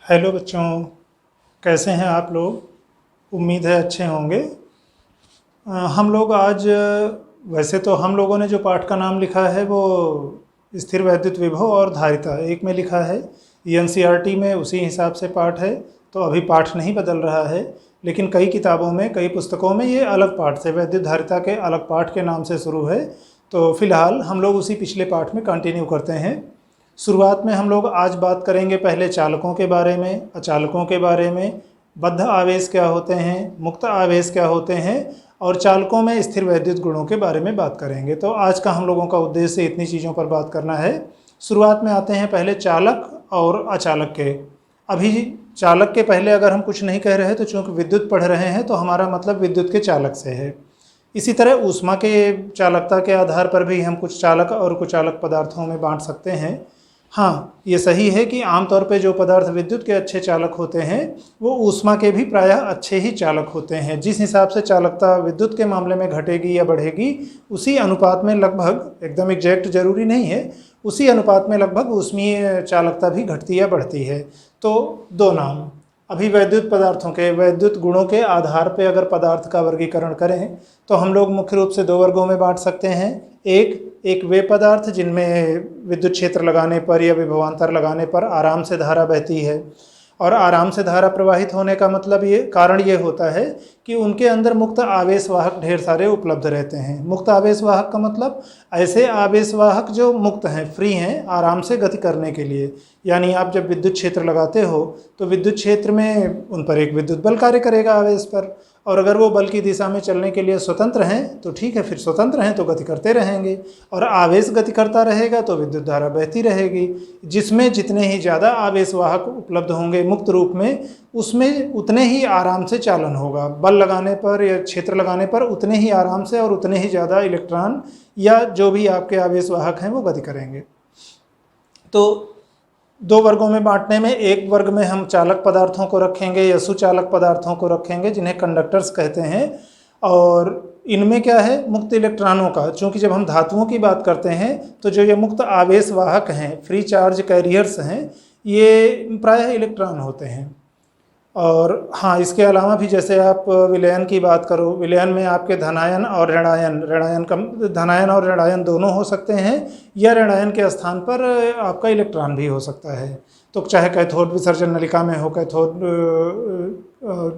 Hello बच्चों, कैसे हैं आप लोग। उम्मीद है अच्छे होंगे। हम लोग आज वैसे तो हम लोगों ने जो पाठ का नाम लिखा है वो स्थिर वैद्युत विभव और धारिता एक में लिखा है। एनसीईआरटी में उसी हिसाब से पाठ है, तो अभी पाठ नहीं बदल रहा है। लेकिन कई किताबों में, कई पुस्तकों में ये अलग पाठ से, वैद्युत धारिता के अलग पाठ के नाम से शुरू है। तो फिलहाल हम लोग उसी पिछले पाठ में कंटिन्यू करते हैं। शुरुआत में हम लोग आज बात करेंगे पहले चालकों के बारे में, अचालकों के बारे में, बद्ध आवेश क्या होते हैं, मुक्त आवेश क्या होते हैं, और चालकों में स्थिर वैद्युत गुणों के बारे में बात करेंगे। तो आज का हम लोगों का उद्देश्य इतनी चीज़ों पर बात करना है। शुरुआत में आते हैं पहले चालक और अचालक के। अभी चालक के पहले अगर हम कुछ नहीं कह रहे हैं तो चूँकि विद्युत पढ़ रहे हैं तो हमारा मतलब विद्युत के चालक से है। इसी तरह ऊष्मा के चालकता के आधार पर भी हम कुछ चालक और कुचालक पदार्थों में बांट सकते हैं। हाँ, ये सही है कि आमतौर पे जो पदार्थ विद्युत के अच्छे चालक होते हैं वो ऊष्मा के भी प्रायः अच्छे ही चालक होते हैं। जिस हिसाब से चालकता विद्युत के मामले में घटेगी या बढ़ेगी, उसी अनुपात में लगभग, एकदम एग्जैक्ट जरूरी नहीं है, उसी अनुपात में लगभग ऊष्मीय चालकता भी घटती या बढ़ती है। तो दो नाम अभी वैद्युत पदार्थों के, वैद्युत गुणों के आधार पर अगर पदार्थ का वर्गीकरण करें तो हम लोग मुख्य रूप से दो वर्गों में बांट सकते हैं। एक वे पदार्थ जिनमें विद्युत क्षेत्र लगाने पर या विभवांतर लगाने पर आराम से धारा बहती है, और आराम से धारा प्रवाहित होने का मतलब कारण ये होता है कि उनके अंदर मुक्त आवेशवाहक ढेर सारे उपलब्ध रहते हैं। मुक्त आवेशवाहक का मतलब ऐसे आवेशवाहक जो मुक्त हैं, फ्री हैं आराम से गति करने के लिए। यानी आप जब विद्युत क्षेत्र लगाते हो तो विद्युत क्षेत्र में उन पर एक विद्युत बल कार्य करेगा आवेश पर, और अगर वो बल की दिशा में चलने के लिए स्वतंत्र हैं तो ठीक है, फिर स्वतंत्र हैं तो गति करते रहेंगे, और आवेश गति करता रहेगा तो विद्युत धारा बहती रहेगी। जिसमें जितने ही ज़्यादा आवेशवाहक उपलब्ध होंगे मुक्त रूप में, उसमें उतने ही आराम से चालन होगा। बल लगाने पर या क्षेत्र लगाने पर उतने ही आराम से और उतने ही ज़्यादा इलेक्ट्रॉन या जो भी आपके आवेशवाहक हैं वो गति करेंगे। तो दो वर्गों में बांटने में, एक वर्ग में हम चालक पदार्थों को रखेंगे या सुचालक पदार्थों को रखेंगे जिन्हें कंडक्टर्स कहते हैं। और इनमें क्या है, मुक्त इलेक्ट्रॉनों का, चूँकि जब हम धातुओं की बात करते हैं तो जो ये मुक्त आवेशवाहक हैं, फ्री चार्ज कैरियर्स हैं, ये प्रायः इलेक्ट्रॉन होते हैं। और हाँ, इसके अलावा भी जैसे आप विलयन की बात करो, विलयन में आपके धनायन और ऋणायन, धनायन और ऋणायन दोनों हो सकते हैं, या ऋणायन के स्थान पर आपका इलेक्ट्रॉन भी हो सकता है। तो चाहे कैथोड विसर्जन नलिका में हो, कैथोड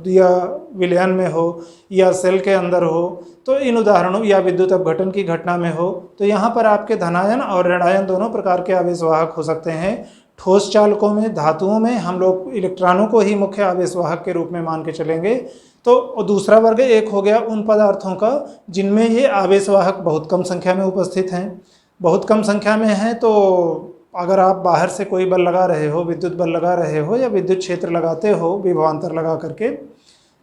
या विलयन में हो, या सेल के अंदर हो, तो इन उदाहरणों, या विद्युत अपघटन की घटना में हो, तो यहाँ पर आपके धनायन और ऋणायन दोनों प्रकार के आवेशवाहक हो सकते हैं। ठोस चालकों में, धातुओं में हम लोग इलेक्ट्रॉनों को ही मुख्य आवेशवाहक के रूप में मान के चलेंगे। तो दूसरा वर्ग एक हो गया उन पदार्थों का जिनमें ये आवेशवाहक बहुत कम संख्या में उपस्थित हैं। बहुत कम संख्या में हैं तो अगर आप बाहर से कोई बल लगा रहे हो, विद्युत बल लगा रहे हो या विद्युत क्षेत्र लगाते हो विभवांतर लगा करके,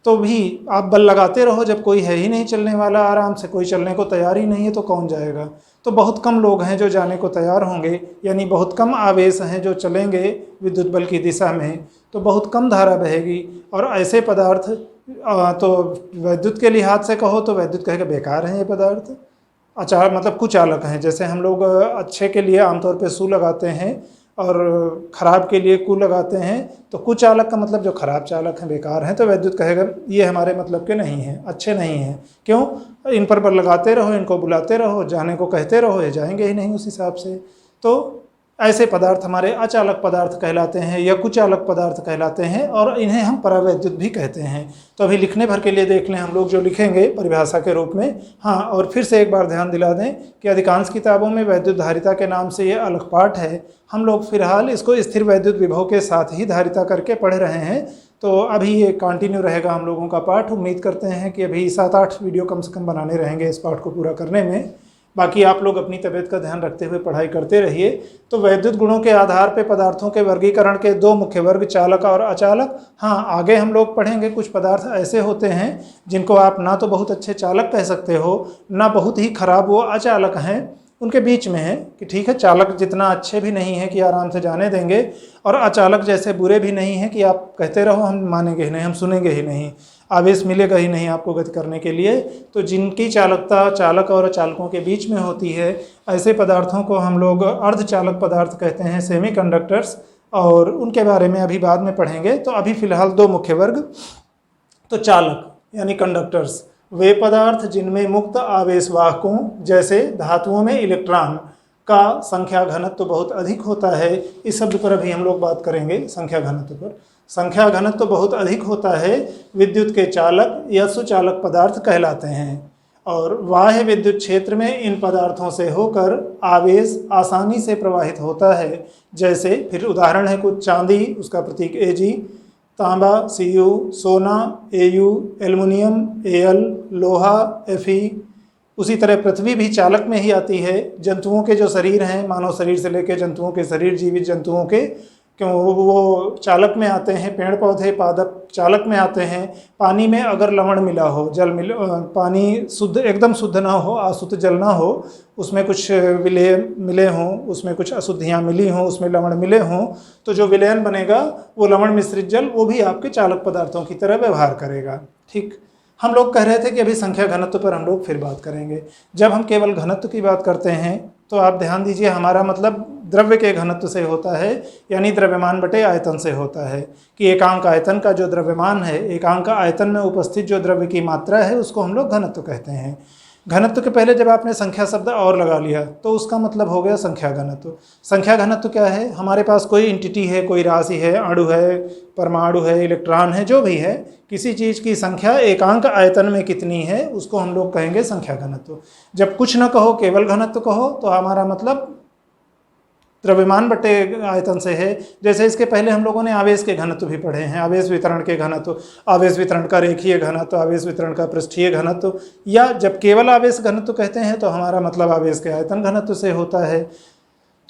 तो भी आप बल लगाते रहो, जब कोई है ही नहीं चलने वाला, आराम से कोई चलने को तैयार ही नहीं है तो कौन जाएगा। तो बहुत कम लोग हैं जो जाने को तैयार होंगे, यानी बहुत कम आवेश हैं जो चलेंगे विद्युत बल की दिशा में, तो बहुत कम धारा बहेगी। और ऐसे पदार्थ तो विद्युत के लिहाज से कहो तो विद्युत कहेगा बेकार हैं ये पदार्थ। मतलब कुचालक हैं, जैसे हम लोग अच्छे के लिए आमतौर पे सु लगाते हैं और ख़राब के लिए कु लगाते हैं, तो कुचालक का मतलब जो खराब चालक हैं, बेकार हैं, तो विद्युत कहेगा ये हमारे मतलब के नहीं हैं, अच्छे नहीं हैं। क्यों? इन पर बल लगाते रहो, इनको बुलाते रहो, जाने को कहते रहो, ये जाएंगे ही नहीं उस हिसाब से। तो ऐसे पदार्थ हमारे अचालक पदार्थ कहलाते हैं या कुचालक पदार्थ कहलाते हैं, और इन्हें हम परावैद्युत भी कहते हैं। तो अभी लिखने भर के लिए देख लें हम लोग जो लिखेंगे परिभाषा के रूप में। हाँ, और फिर से एक बार ध्यान दिला दें कि अधिकांश किताबों में वैद्युत धारिता के नाम से ये अलग पाठ है। हम लोग फिलहाल इसको स्थिर वैद्युत विभव के साथ ही धारिता करके पढ़ रहे हैं। तो अभी ये कंटिन्यू रहेगा हम लोगों का पाठ। उम्मीद करते हैं कि अभी 7-8 वीडियो कम से कम बनाने रहेंगे इस पाठ को पूरा करने में। बाकी आप लोग अपनी तबीयत का ध्यान रखते हुए पढ़ाई करते रहिए। तो वैद्युत गुणों के आधार पर पदार्थों के वर्गीकरण के दो मुख्य वर्ग, चालक और अचालक। हाँ, आगे हम लोग पढ़ेंगे कुछ पदार्थ ऐसे होते हैं जिनको आप ना तो बहुत अच्छे चालक कह सकते हो, ना बहुत ही खराब वो अचालक हैं, उनके बीच में है कि ठीक है, चालक जितना अच्छे भी नहीं है कि आराम से जाने देंगे, और अचालक जैसे बुरे भी नहीं है कि आप कहते रहो हम मानेंगे ही नहीं, हम सुनेंगे ही नहीं, आवेश मिलेगा ही नहीं आपको गति करने के लिए। तो जिनकी चालकता चालक और अचालकों के बीच में होती है, ऐसे पदार्थों को हम लोग अर्धचालक पदार्थ कहते हैं, सेमीकंडक्टर्स। और उनके बारे में अभी बाद में पढ़ेंगे। तो अभी फ़िलहाल दो मुख्य वर्ग, तो चालक यानी कंडक्टर्स, वे पदार्थ जिनमें मुक्त आवेशवाहकों जैसे धातुओं में इलेक्ट्रॉन का संख्या घनत्व तो बहुत अधिक होता है। इस शब्द पर अभी हम लोग बात करेंगे, संख्या घनत्व पर। संख्या घनत्व तो बहुत अधिक होता है, विद्युत के चालक या सुचालक पदार्थ कहलाते हैं। और बाह्य विद्युत क्षेत्र में इन पदार्थों से होकर आवेश आसानी से प्रवाहित होता है। जैसे फिर उदाहरण है कुछ, चांदी उसका प्रतीक Ag, तांबा Cu, सोना Au, एल्युमिनियम Al, लोहा Fe। उसी तरह पृथ्वी भी चालक में ही आती है। जंतुओं के जो शरीर हैं, मानव शरीर से लेकर जंतुओं के शरीर, जीवित जंतुओं के, क्यों वो चालक में आते हैं। पेड़ पौधे पादप चालक में आते हैं। पानी में अगर लवण मिला हो, जल मिले, पानी शुद्ध एकदम शुद्ध ना हो, अशुद्ध जल ना हो, उसमें कुछ विलयन मिले हों, उसमें कुछ अशुद्धियाँ मिली हों, उसमें लवण मिले हों, तो जो विलयन बनेगा वो लवण मिश्रित जल, वो भी आपके चालक पदार्थों की तरह व्यवहार करेगा। ठीक, हम लोग कह रहे थे कि अभी संख्या घनत्व पर हम लोग फिर बात करेंगे। जब हम केवल घनत्व की बात करते हैं तो आप ध्यान दीजिए, हमारा मतलब द्रव्य के घनत्व से होता है, यानी द्रव्यमान बटे आयतन से होता है। कि एकांक आयतन का जो द्रव्यमान है, एकांक आयतन में उपस्थित जो द्रव्य की मात्रा है, उसको हम लोग घनत्व कहते हैं। घनत्व के पहले जब आपने संख्या शब्द और लगा लिया तो उसका मतलब हो गया संख्या घनत्व। संख्या घनत्व क्या है? हमारे पास कोई एंटिटी है, कोई राशि है, अणु है, परमाणु है, इलेक्ट्रॉन है, जो भी है, किसी चीज़ की संख्या एकांक आयतन में कितनी है, उसको हम लोग कहेंगे संख्या घनत्व। जब कुछ न कहो, केवल घनत्व कहो, तो हमारा मतलब द्रव्यमान बटे आयतन से है। जैसे इसके पहले हम लोगों ने आवेश के घनत्व भी पढ़े हैं, आवेश वितरण के घनत्व, आवेश वितरण का रेखीय घनत्व, आवेश वितरण का पृष्ठीय घनत्व, या जब केवल आवेश घनत्व कहते हैं तो हमारा मतलब आवेश के आयतन घनत्व से होता है।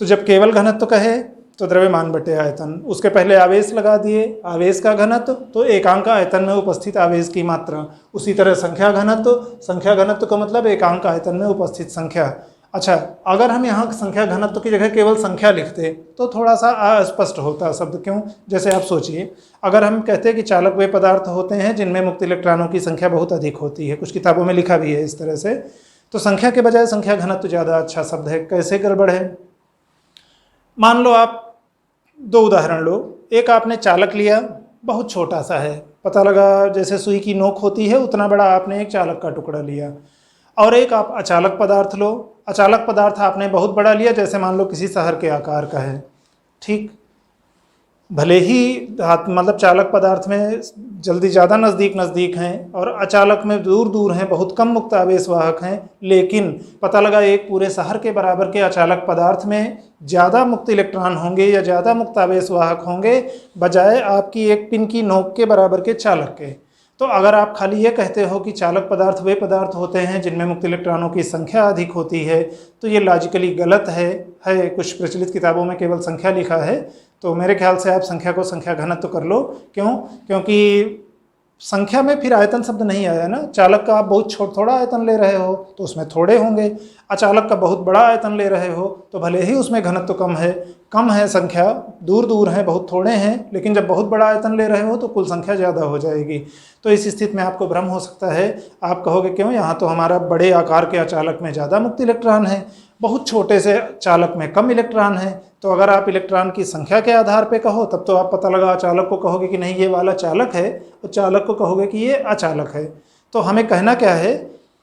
तो जब केवल घनत्व कहे तो द्रव्यमान बटे आयतन, उसके पहले आवेश लगा दिए, आवेश का घनत्व तो एकांक आयतन में उपस्थित आवेश की मात्रा। उसी तरह संख्या घनत्व, संख्या घनत्व का मतलब एकांक आयतन में उपस्थित संख्या। अच्छा, अगर हम यहाँ संख्या घनत्व की जगह केवल संख्या लिखते तो थोड़ा सा अस्पष्ट होता शब्द। क्यों? जैसे आप सोचिए, अगर हम कहते हैं कि चालक वे पदार्थ होते हैं जिनमें मुक्त इलेक्ट्रॉनों की संख्या बहुत अधिक होती है, कुछ किताबों में लिखा भी है इस तरह से, तो संख्या के बजाय संख्या घनत्व ज़्यादा अच्छा शब्द है। कैसे गड़बड़ है? मान लो आप दो उदाहरण लो। एक आपने चालक लिया, बहुत छोटा सा है, पता लगा जैसे सुई की नोक होती है उतना बड़ा आपने एक चालक का टुकड़ा लिया। और एक आप अचालक पदार्थ लो, अचालक पदार्थ आपने बहुत बड़ा लिया, जैसे मान लो किसी शहर के आकार का है। ठीक, भले ही मतलब चालक पदार्थ में जल्दी ज़्यादा नज़दीक हैं और अचालक में दूर दूर हैं, बहुत कम मुक्त आवेशवाहक हैं, लेकिन पता लगा एक पूरे शहर के बराबर के अचालक पदार्थ में ज़्यादा मुक्त इलेक्ट्रॉन होंगे या ज़्यादा मुक्त आवेशवाहक होंगे बजाय आपकी एक पिन की नोक के बराबर के चालक के। तो अगर आप खाली ये कहते हो कि चालक पदार्थ वे पदार्थ होते हैं जिनमें मुक्त इलेक्ट्रॉनों की संख्या अधिक होती है, तो ये लॉजिकली गलत है। कुछ प्रचलित किताबों में केवल संख्या लिखा है, तो मेरे ख्याल से आप संख्या को संख्या घनत्व कर लो। क्यों? क्योंकि संख्या में फिर आयतन शब्द नहीं आया ना। चालक का आप बहुत थोड़ा आयतन ले रहे हो तो उसमें थोड़े होंगे, अचालक का बहुत बड़ा आयतन ले रहे हो तो भले ही उसमें घनत्व कम है संख्या, दूर दूर हैं, बहुत थोड़े हैं, लेकिन जब बहुत बड़ा आयतन ले रहे हो तो कुल संख्या ज़्यादा हो जाएगी। तो इस स्थिति में आपको भ्रम हो सकता है। आप कहोगे क्यों, यहाँ तो हमारा बड़े आकार के अचालक में ज़्यादा मुक्त इलेक्ट्रॉन है, बहुत छोटे से चालक में कम इलेक्ट्रॉन है। तो अगर आप इलेक्ट्रॉन की संख्या के आधार पे कहो तब तो आप पता लगा चालक को कहोगे कि नहीं ये वाला चालक है, और चालक को कहोगे कि ये अचालक है। तो हमें कहना क्या है,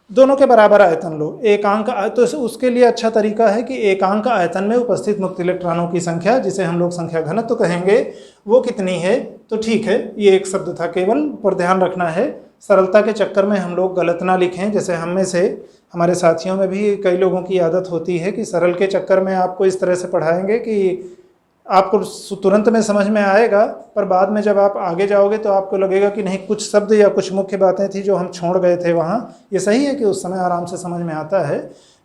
दोनों के बराबर आयतन लो। एकांक, तो उसके लिए अच्छा तरीका है कि एकांक आयतन में उपस्थित मुक्त इलेक्ट्रॉनों की संख्या, जिसे हम लोग संख्या घनत्व कहेंगे, वो कितनी है। तो ठीक है, ये एक शब्द था केवल, पर ध्यान रखना है सरलता के चक्कर में हम लोग गलत ना लिखें। जैसे हम में से हमारे साथियों में भी कई लोगों की आदत होती है कि सरल के चक्कर में आपको इस तरह से पढ़ाएंगे कि आपको तुरंत में समझ में आएगा, पर बाद में जब आप आगे जाओगे तो आपको लगेगा कि नहीं, कुछ शब्द या कुछ मुख्य बातें थी जो हम छोड़ गए थे वहाँ। ये सही है कि उस समय आराम से समझ में आता है,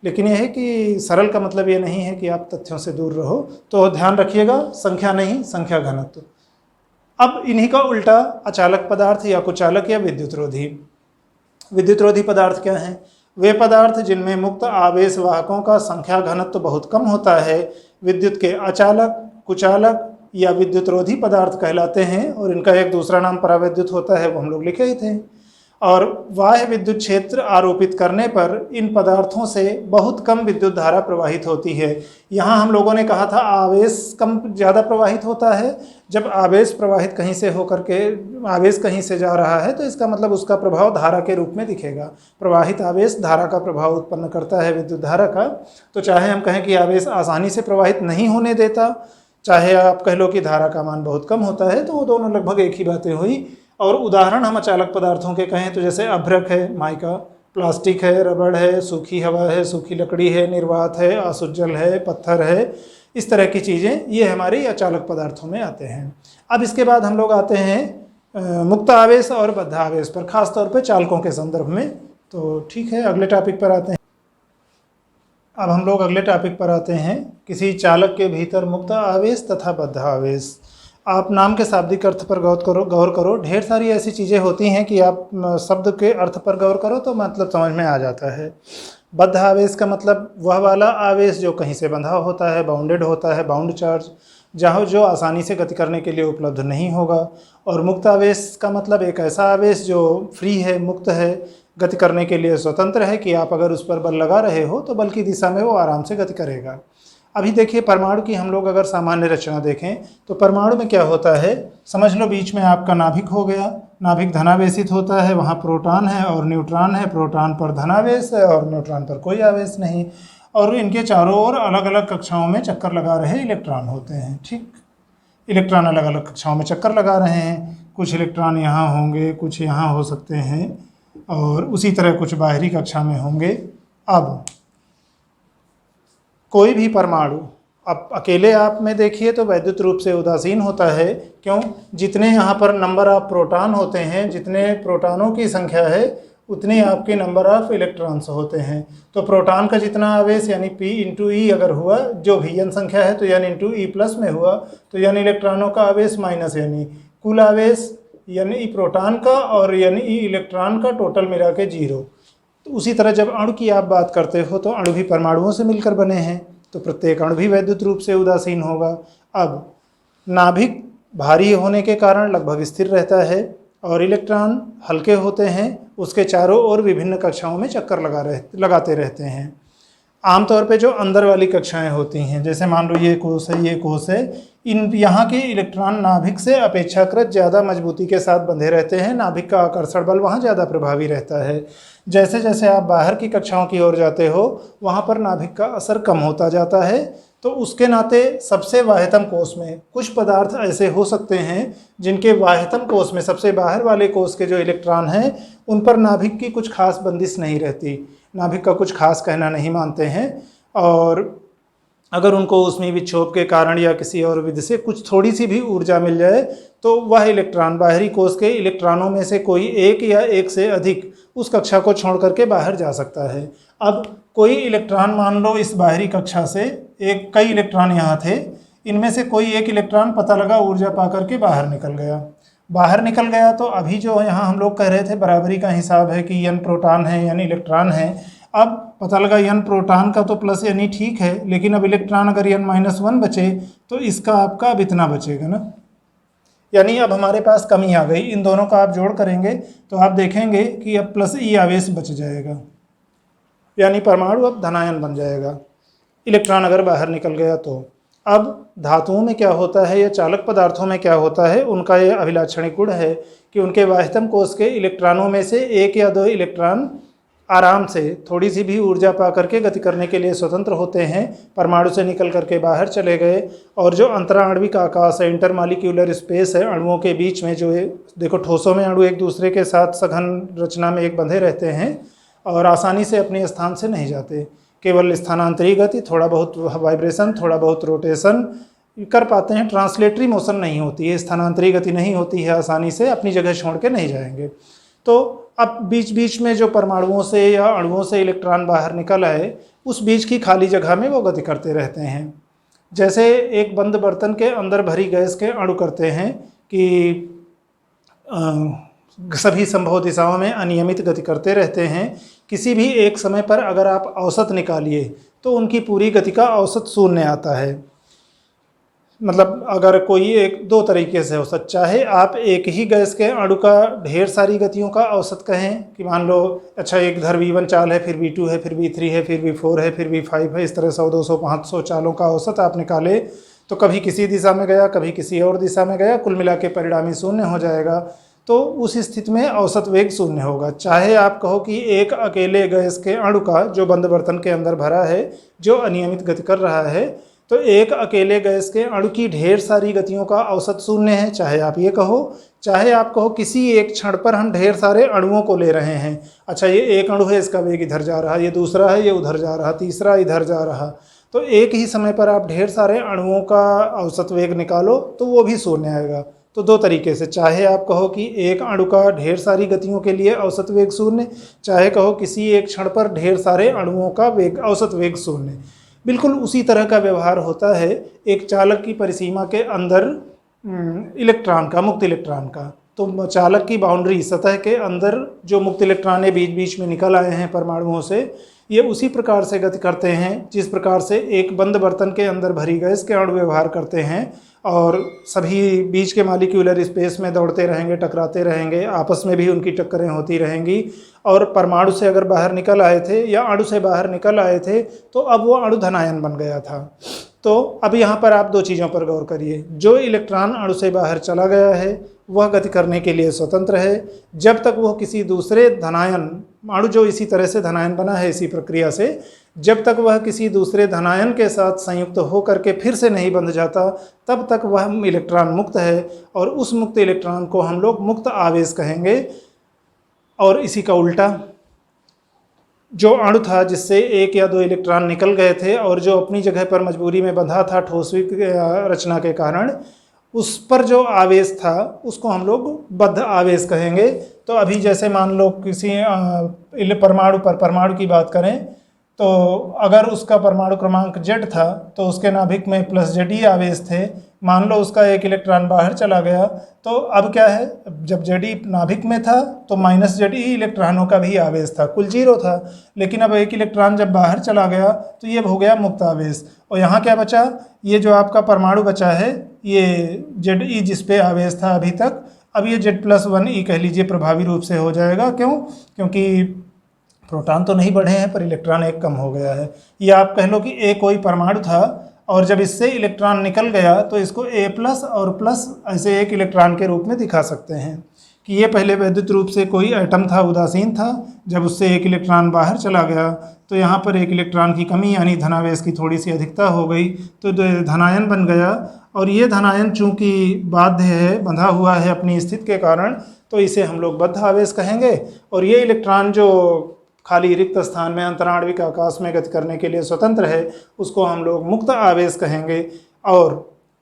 लेकिन यह है कि सरल का मतलब ये नहीं है कि आप तथ्यों से दूर रहो। तो ध्यान रखिएगा, संख्या नहीं, संख्या घनत्व। अब इन्हीं का उल्टा अचालक पदार्थ या कुचालक या विद्युतरोधी। विद्युतरोधी पदार्थ क्या हैं? वे पदार्थ जिनमें मुक्त आवेशवाहकों का संख्या घनत्व बहुत कम होता है विद्युत के अचालक, कुचालक या विद्युतरोधी पदार्थ कहलाते हैं। और इनका एक दूसरा नाम परावैद्युत होता है, वो हम लोग लिखे ही थे। और बाह्य विद्युत क्षेत्र आरोपित करने पर इन पदार्थों से बहुत कम विद्युत धारा प्रवाहित होती है। यहाँ हम लोगों ने कहा था आवेश कम ज़्यादा प्रवाहित होता है। जब आवेश प्रवाहित कहीं से होकर के आवेश कहीं से जा रहा है तो इसका मतलब उसका प्रभाव धारा के रूप में दिखेगा। प्रवाहित आवेश धारा का प्रभाव उत्पन्न करता है, विद्युत धारा का। तो चाहे हम कहें कि आवेश आसानी से प्रवाहित नहीं होने देता, चाहे आप कह लो कि धारा का मान बहुत कम होता है, तो वो दोनों लगभग एक ही बातें हुई। और उदाहरण हम अचालक पदार्थों के कहें तो जैसे अभ्रक है, माइका, प्लास्टिक है, रबड़ है, सूखी हवा है, सूखी लकड़ी है, निर्वात है, अशुद्धजल है, पत्थर है, इस तरह की चीज़ें ये हमारे अचालक पदार्थों में आते हैं। अब इसके बाद हम लोग आते हैं मुक्त आवेश और बद्ध आवेश पर, खास तौर पे चालकों के संदर्भ में। तो ठीक है, अगले टॉपिक पर आते हैं। अब हम लोग अगले टॉपिक पर आते हैं, किसी चालक के भीतर मुक्त आवेश तथा बद्ध आवेश। आप नाम के शाब्दिक अर्थ पर गौर करो। ढेर सारी ऐसी चीज़ें होती हैं कि आप शब्द के अर्थ पर गौर करो तो मतलब समझ में आ जाता है। बद्ध आवेश का मतलब वह वाला आवेश जो कहीं से बंधा होता है, बाउंडेड होता है, बाउंड चार्ज, जहाँ जो आसानी से गति करने के लिए उपलब्ध नहीं होगा। और मुक्त आवेश का मतलब एक ऐसा आवेश जो फ्री है, मुक्त है, गति करने के लिए स्वतंत्र है, कि आप अगर उस पर बल लगा रहे हो तो बल की दिशा में वो आराम से गति करेगा। अभी देखिए परमाणु की हम लोग अगर सामान्य रचना देखें तो परमाणु में क्या होता है, समझ लो बीच में आपका नाभिक हो गया। नाभिक धनावेशित होता है, वहाँ प्रोटॉन है और न्यूट्रॉन है। प्रोटॉन पर धनावेश है और न्यूट्रॉन पर कोई आवेश नहीं। और इनके चारों ओर अलग अलग कक्षाओं में चक्कर लगा रहे इलेक्ट्रॉन होते हैं। ठीक, इलेक्ट्रॉन अलग अलग कक्षाओं में चक्कर लगा रहे हैं। कुछ इलेक्ट्रॉन यहाँ होंगे, कुछ यहाँ हो सकते हैं, और उसी तरह कुछ बाहरी कक्षा में होंगे। अब कोई भी परमाणु अब अकेले आप में देखिए तो वैद्युत रूप से उदासीन होता है। क्यों? जितने यहाँ पर नंबर ऑफ प्रोटॉन होते हैं, जितने प्रोटॉनों की संख्या है उतनी आपके नंबर ऑफ इलेक्ट्रॉन्स होते हैं। तो प्रोटॉन का जितना आवेश यानी P इंटू ई अगर हुआ, जो भी n संख्या है तो n इंटू ई प्लस में हुआ, तो n इलेक्ट्रॉनों का आवेश माइनस यानी कुल आवेश यानी ई प्रोटॉन का और यानी ई इलेक्ट्रॉन का टोटल मिला के 0। तो उसी तरह जब अणु की आप बात करते हो तो अणु भी परमाणुओं से मिलकर बने हैं, तो प्रत्येक अणु भी वैद्युत रूप से उदासीन होगा। अब नाभिक भारी होने के कारण लगभग स्थिर रहता है और इलेक्ट्रॉन हल्के होते हैं, उसके चारों ओर विभिन्न कक्षाओं में चक्कर लगाते रहते हैं। आमतौर पे जो अंदर वाली कक्षाएं होती हैं, जैसे मान लो ये कोष है, ये कोष है, इन यहाँ के इलेक्ट्रॉन नाभिक से अपेक्षाकृत ज़्यादा मजबूती के साथ बंधे रहते हैं। नाभिक का आकर्षण बल वहाँ ज़्यादा प्रभावी रहता है। जैसे जैसे आप बाहर की कक्षाओं की ओर जाते हो वहाँ पर नाभिक का असर कम होता जाता है। तो उसके नाते सबसे बाह्यतम कोष में कुछ पदार्थ ऐसे हो सकते हैं जिनके बाह्यतम कोष में, सबसे बाहर वाले कोष के जो इलेक्ट्रॉन हैं, उन पर नाभिक की कुछ खास बंदिश नहीं रहती, नाभिक का कुछ खास कहना नहीं मानते हैं। और अगर उनको ऊष्मीय विक्षोभ के कारण या किसी और विधि से कुछ थोड़ी सी भी ऊर्जा मिल जाए तो वह इलेक्ट्रॉन बाहरी कोष के इलेक्ट्रॉनों में से कोई एक या एक से अधिक उस कक्षा को छोड़ करके बाहर जा सकता है। अब कोई इलेक्ट्रॉन मान लो इस बाहरी कक्षा से कई इलेक्ट्रॉन यहाँ थे, इनमें से कोई एक इलेक्ट्रॉन पता लगा ऊर्जा पा करके बाहर निकल गया। तो अभी जो यहाँ हम लोग कह रहे थे बराबरी का हिसाब है कि n प्रोटॉन है यानी इलेक्ट्रॉन है। अब पता लगा n प्रोटॉन का तो प्लस यानी ठीक है, लेकिन अब इलेक्ट्रॉन अगर n-1 बचे तो इसका आपका अब इतना बचेगा ना, यानी अब हमारे पास कमी आ गई। इन दोनों का आप जोड़ करेंगे तो आप देखेंगे कि अब प्लस ई आवेश बच जाएगा, यानी परमाणु अब धनायन बन जाएगा, इलेक्ट्रॉन अगर बाहर निकल गया तो। अब धातुओं में क्या होता है या चालक पदार्थों में क्या होता है, उनका ये अभिलाक्षणिक गुण है कि उनके बाह्यतम कोष के इलेक्ट्रॉनों में से एक या दो इलेक्ट्रॉन आराम से थोड़ी सी भी ऊर्जा पा करके गति करने के लिए स्वतंत्र होते हैं, परमाणु से निकल करके बाहर चले गए। और जो अंतराणविक आकाश है, इंटरमालिक्यूलर स्पेस है अणुओं के बीच में, जो है देखो ठोसों में अणु एक दूसरे के साथ सघन रचना में एक बंधे रहते हैं और आसानी से अपने स्थान से नहीं जाते, केवल स्थानांतरी गति, थोड़ा बहुत वाइब्रेशन, थोड़ा बहुत रोटेशन कर पाते हैं, ट्रांसलेटरी मोशन नहीं होती है, स्थानांतरी गति नहीं होती है, आसानी से अपनी जगह छोड़ के नहीं जाएंगे। तो अब बीच बीच में जो परमाणुओं से या अणुओं से इलेक्ट्रॉन बाहर निकल आए, उस बीच की खाली जगह में वो गति करते रहते हैं। जैसे एक बंद बर्तन के अंदर भरी गैस के अणु करते हैं कि सभी संभव दिशाओं में अनियमित गति करते रहते हैं। किसी भी एक समय पर अगर आप औसत निकालिए तो उनकी पूरी गति का औसत 0 आता है। मतलब अगर कोई एक दो तरीके से हो सकता, चाहे आप एक ही गैस के अणु का ढेर सारी गतियों का औसत कहें कि मान लो अच्छा एक इधर V1 चाल है, फिर V2 है, फिर V3 है, फिर V4 है, फिर V5 है, इस तरह 100 200 500 चालों का औसत आप निकाले तो कभी किसी दिशा में गया, कभी किसी और दिशा में गया, कुल मिला के परिणामी शून्य हो जाएगा। तो उस स्थिति में औसत वेग शून्य होगा। चाहे आप कहो कि एक अकेले गैस के अणु का जो बंद बर्तन के अंदर भरा है जो अनियमित गति कर रहा है, तो एक अकेले गैस के अणु की ढेर सारी गतियों का औसत शून्य है, चाहे आप ये कहो। चाहे आप कहो किसी एक क्षण पर हम ढेर सारे अणुओं को ले रहे हैं, अच्छा ये एक अणु है, इसका वेग इधर जा रहा, ये दूसरा है, ये उधर जा रहा, तीसरा इधर जा रहा, तो एक ही समय पर आप ढेर सारे अणुओं का औसत वेग निकालो तो वो भी शून्य आएगा। तो दो तरीके से, चाहे आप कहो कि एक अणु का ढेर सारी गतियों के लिए औसत वेग शून्य, चाहे कहो किसी एक क्षण पर ढेर सारे अणुओं का वेग औसत वेग शून्य। बिल्कुल उसी तरह का व्यवहार होता है एक चालक की परिसीमा के अंदर इलेक्ट्रॉन का, मुक्त इलेक्ट्रॉन का। तो चालक की बाउंड्री सतह के अंदर जो मुक्त इलेक्ट्रॉन बीच बीच में निकल आए हैं परमाणुओं से, ये उसी प्रकार से गति करते हैं जिस प्रकार से एक बंद बर्तन के अंदर भरी गैस के अणु व्यवहार करते हैं, और सभी बीच के मॉलिक्यूलर स्पेस में दौड़ते रहेंगे, टकराते रहेंगे, आपस में भी उनकी टक्करें होती रहेंगी। और परमाणु से अगर बाहर निकल आए थे या अणु से बाहर निकल आए थे तो अब वो अणु धनायन बन गया था। तो अब यहाँ पर आप दो चीज़ों पर गौर करिए, जो इलेक्ट्रॉन अणु से बाहर चला गया है वह गति करने के लिए स्वतंत्र है जब तक वह किसी दूसरे धनायन, अणु जो इसी तरह से धनायन बना है इसी प्रक्रिया से, जब तक वह किसी दूसरे धनायन के साथ संयुक्त हो करके फिर से नहीं बंध जाता तब तक वह इलेक्ट्रॉन मुक्त है, और उस मुक्त इलेक्ट्रॉन को हम लोग मुक्त आवेश कहेंगे। और इसी का उल्टा, जो अणु था जिससे एक या दो इलेक्ट्रॉन निकल गए थे और जो अपनी जगह पर मजबूरी में बंधा था ठोसवी रचना के कारण, उस पर जो आवेश था उसको हम लोग बद्ध आवेश कहेंगे। तो अभी जैसे मान लो किसी परमाणु की बात करें तो अगर उसका परमाणु क्रमांक Z था तो उसके नाभिक में +Ze आवेश थे। मान लो उसका एक इलेक्ट्रॉन बाहर चला गया तो अब क्या है, जब Ze नाभिक में था तो -Ze इलेक्ट्रॉनों का भी आवेश था, कुल 0 था। लेकिन अब एक इलेक्ट्रॉन जब बाहर चला गया तो ये हो गया मुक्त आवेश। और यहाँ क्या बचा, ये जो आपका परमाणु बचा है ये Ze जिस पे आवेश था अभी तक, अब ये Z+1e कह लीजिए प्रभावी रूप से हो जाएगा। क्यों? क्योंकि प्रोटॉन तो नहीं बढ़े हैं पर इलेक्ट्रॉन एक कम हो गया है। या आप कह लो कि ए कोई परमाणु था और जब इससे इलेक्ट्रॉन निकल गया तो इसको A+ और प्लस ऐसे एक इलेक्ट्रॉन के रूप में दिखा सकते हैं कि ये पहले वैद्युत रूप से कोई एटम था, उदासीन था, जब उससे एक इलेक्ट्रॉन बाहर चला गया तो यहाँ पर एक इलेक्ट्रॉन की कमी यानी धनावेश की थोड़ी सी अधिकता हो गई तो धनायन बन गया। और ये धनायन चूँकि बाध्य है, बंधा हुआ है अपनी स्थिति के कारण, तो इसे हम लोग बद्ध आवेश कहेंगे। और ये इलेक्ट्रॉन जो खाली रिक्त स्थान में अंतराण्विक आकाश में गति करने के लिए स्वतंत्र है उसको हम लोग मुक्त आवेश कहेंगे। और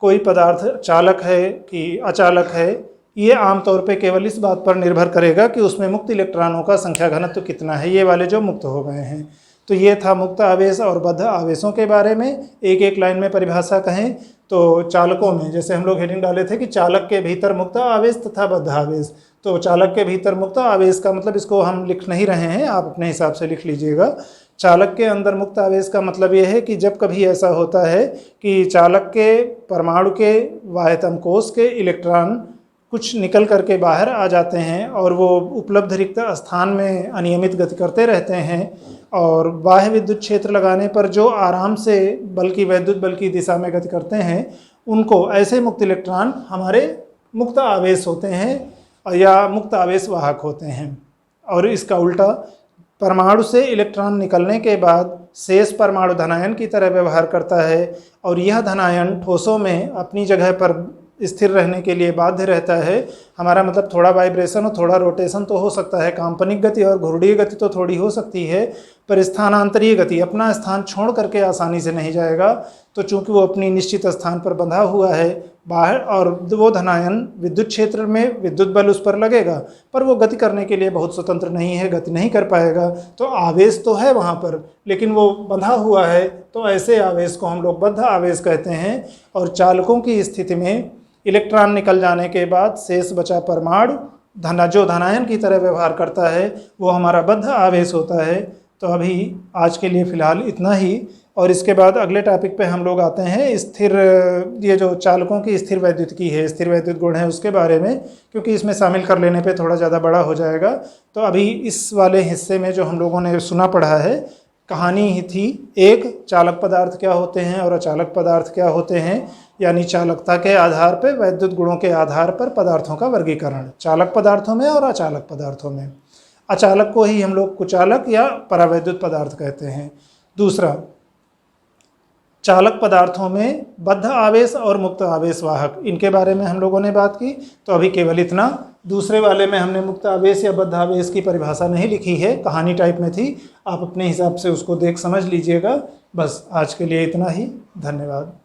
कोई पदार्थ चालक है कि अचालक है ये आमतौर पे केवल इस बात पर निर्भर करेगा कि उसमें मुक्त इलेक्ट्रॉनों का संख्या घनत्व कितना है, ये वाले जो मुक्त हो गए हैं। तो ये था मुक्त आवेश और बद्ध आवेशों के बारे में। एक एक लाइन में परिभाषा कहें तो चालकों में जैसे हम लोग हेडिंग डाले थे कि चालक के भीतर मुक्त आवेश तथा बद्ध आवेश, तो चालक के भीतर मुक्त आवेश का मतलब इसको हम लिख नहीं रहे हैं, आप अपने हिसाब से लिख लीजिएगा। चालक के अंदर मुक्त आवेश का मतलब यह है कि जब कभी ऐसा होता है कि चालक के परमाणु के वाह्यतम कोश के इलेक्ट्रॉन कुछ निकल करके बाहर आ जाते हैं और वो उपलब्ध रिक्त स्थान में अनियमित गति करते रहते हैं, और बाह्य विद्युत क्षेत्र लगाने पर जो आराम से बल्कि वैद्युत बल की दिशा में गति करते हैं उनको ऐसे मुक्त इलेक्ट्रॉन हमारे मुक्त आवेश होते हैं या मुक्त आवेश वाहक होते हैं। और इसका उल्टा, परमाणु से इलेक्ट्रॉन निकलने के बाद शेष परमाणु धनायन की तरह व्यवहार करता है और यह धनायन ठोसों में अपनी जगह पर स्थिर रहने के लिए बाध्य रहता है। हमारा मतलब थोड़ा वाइब्रेशन और थोड़ा रोटेशन तो हो सकता है, काल्पनिक गति और घूर्णीय गति तो थोड़ी हो सकती है, पर स्थानांतरीय गति अपना स्थान छोड़ करके आसानी से नहीं जाएगा। तो चूंकि वो अपनी निश्चित स्थान पर बंधा हुआ है बाहर, और वो धनायन विद्युत क्षेत्र में विद्युत बल उस पर लगेगा पर वो गति करने के लिए बहुत स्वतंत्र नहीं है, गति नहीं कर पाएगा। तो आवेश तो है वहाँ पर लेकिन वो बंधा हुआ है, तो ऐसे आवेश को हम लोग बद्ध आवेश कहते हैं। और चालकों की स्थिति में इलेक्ट्रॉन निकल जाने के बाद शेष बचा परमाणु जो धनायन की तरह व्यवहार करता है वो हमारा बद्ध आवेश होता है। तो अभी आज के लिए फ़िलहाल इतना ही। और इसके बाद अगले टॉपिक पे हम लोग आते हैं स्थिर, ये जो चालकों की स्थिर वैद्युतिकी है, स्थिर वैद्युत गुण है, उसके बारे में, क्योंकि इसमें शामिल कर लेने पे थोड़ा ज़्यादा बड़ा हो जाएगा। तो अभी इस वाले हिस्से में जो हम लोगों ने सुना पढ़ा है, कहानी ही थी एक, चालक पदार्थ क्या होते हैं और अचालक पदार्थ क्या होते हैं, यानी चालकता के आधार पर, वैद्युत गुणों के आधार पर पदार्थों का वर्गीकरण चालक पदार्थों में और अचालक पदार्थों में। अचालक को ही हम लोग कुचालक या परावैद्युत पदार्थ कहते हैं। दूसरा, चालक पदार्थों में बद्ध आवेश और मुक्त आवेश वाहक, इनके बारे में हम लोगों ने बात की। तो अभी केवल इतना, दूसरे वाले में हमने मुक्त आवेश या बद्ध आवेश की परिभाषा नहीं लिखी है, कहानी टाइप में थी, आप अपने हिसाब से उसको देख समझ लीजिएगा। बस आज के लिए इतना ही, धन्यवाद।